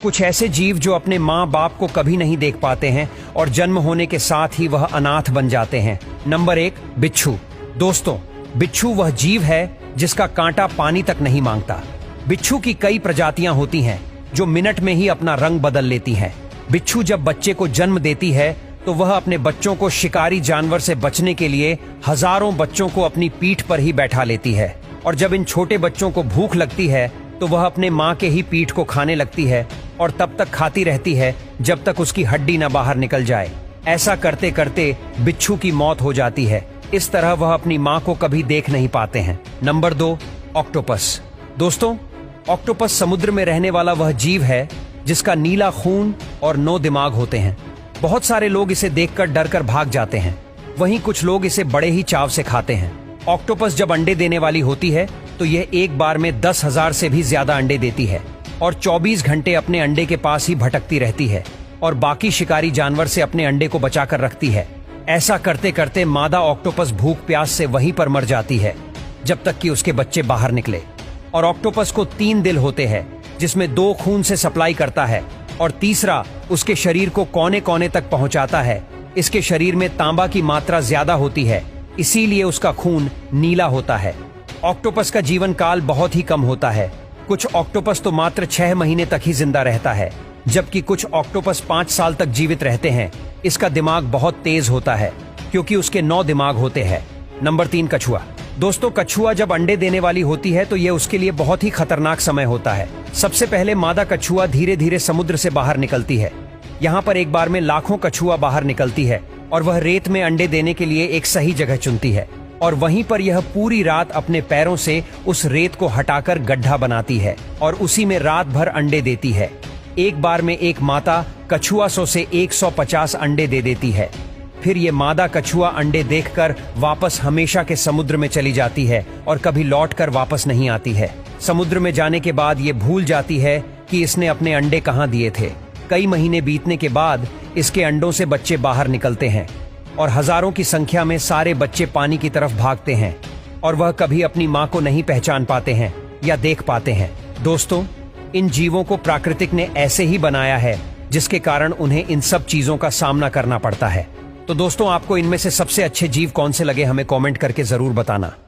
कुछ ऐसे जीव जो अपने माँ बाप को कभी नहीं देख पाते हैं और जन्म होने के साथ ही वह अनाथ बन जाते हैं। नंबर 1, बिच्छू। दोस्तों, बिच्छू वह जीव है जिसका कांटा पानी तक नहीं मांगता। बिच्छू की कई प्रजातियां होती हैं जो मिनट में ही अपना रंग बदल लेती हैं। बिच्छू जब बच्चे को जन्म देती है तो वह अपने बच्चों को शिकारी जानवर से बचने के लिए हजारों बच्चों को अपनी पीठ पर ही बैठा लेती है। और जब इन छोटे बच्चों को भूख लगती है तो वह अपने माँ के ही पीठ को खाने लगती है और तब तक खाती रहती है जब तक उसकी हड्डी न बाहर निकल जाए। ऐसा करते करते बिच्छू की मौत हो जाती है। इस तरह वह अपनी माँ को कभी देख नहीं पाते हैं। Number 2, octopus. दोस्तों, ऑक्टोपस समुद्र में रहने वाला वह जीव है जिसका नीला खून और 9 दिमाग होते हैं। बहुत सारे लोग इसे देखकर डरकर भाग जाते हैं, वहीं कुछ लोग इसे बड़े ही चाव से खाते हैं। ऑक्टोपस जब अंडे देने वाली होती है तो यह एक बार में 10,000 से भी ज्यादा अंडे देती है और 24 घंटे अपने अंडे के पास ही भटकती रहती है और बाकी शिकारी जानवर से अपने अंडे को बचाकर रखती है। ऐसा करते करते मादा ऑक्टोपस भूख प्यास से वहीं पर मर जाती है जब तक कि उसके बच्चे बाहर निकले। और ऑक्टोपस को 3 दिल होते हैं जिसमें 2 खून से सप्लाई करता है और तीसरा उसके शरीर को कोने कोने तक पहुंचाता है। इसके शरीर में तांबा की मात्रा ज्यादा होती है, इसीलिए उसका खून नीला होता है। ऑक्टोपस का जीवन काल बहुत ही कम होता है। कुछ ऑक्टोपस तो मात्र 6 महीने तक ही जिंदा रहता है, जबकि कुछ ऑक्टोपस 5 साल तक जीवित रहते हैं। इसका दिमाग बहुत तेज होता है क्योंकि उसके 9 दिमाग होते हैं। नंबर 3, कछुआ। दोस्तों, कछुआ जब अंडे देने वाली होती है तो यह उसके लिए बहुत ही खतरनाक समय होता है। सबसे पहले मादा कछुआ धीरे धीरे समुद्र से बाहर निकलती है। यहाँ पर एक बार में लाखों कछुआ बाहर निकलती है और वह रेत में अंडे देने के लिए एक सही जगह चुनती है और वहीं पर यह पूरी रात अपने पैरों से उस रेत को हटाकर गड्ढा बनाती है और उसी में रात भर अंडे देती है। एक बार में एक माता कछुआ 100 से 150 अंडे दे देती है। फिर ये मादा कछुआ अंडे देखकर वापस हमेशा के समुद्र में चली जाती है और कभी लौटकर वापस नहीं आती है। समुद्र में जाने के बाद ये भूल जाती है कि इसने अपने अंडे कहाँ दिए थे। कई महीने बीतने के बाद इसके अंडों से बच्चे बाहर निकलते हैं और हजारों की संख्या में सारे बच्चे पानी की तरफ भागते हैं और वह कभी अपनी माँ को नहीं पहचान पाते हैं या देख पाते हैं। दोस्तों, इन जीवों को प्राकृतिक ने ऐसे ही बनाया है जिसके कारण उन्हें इन सब चीजों का सामना करना पड़ता है। तो दोस्तों, आपको इनमें से सबसे अच्छे जीव कौन से लगे हमें कमेंट करके जरूर बताना।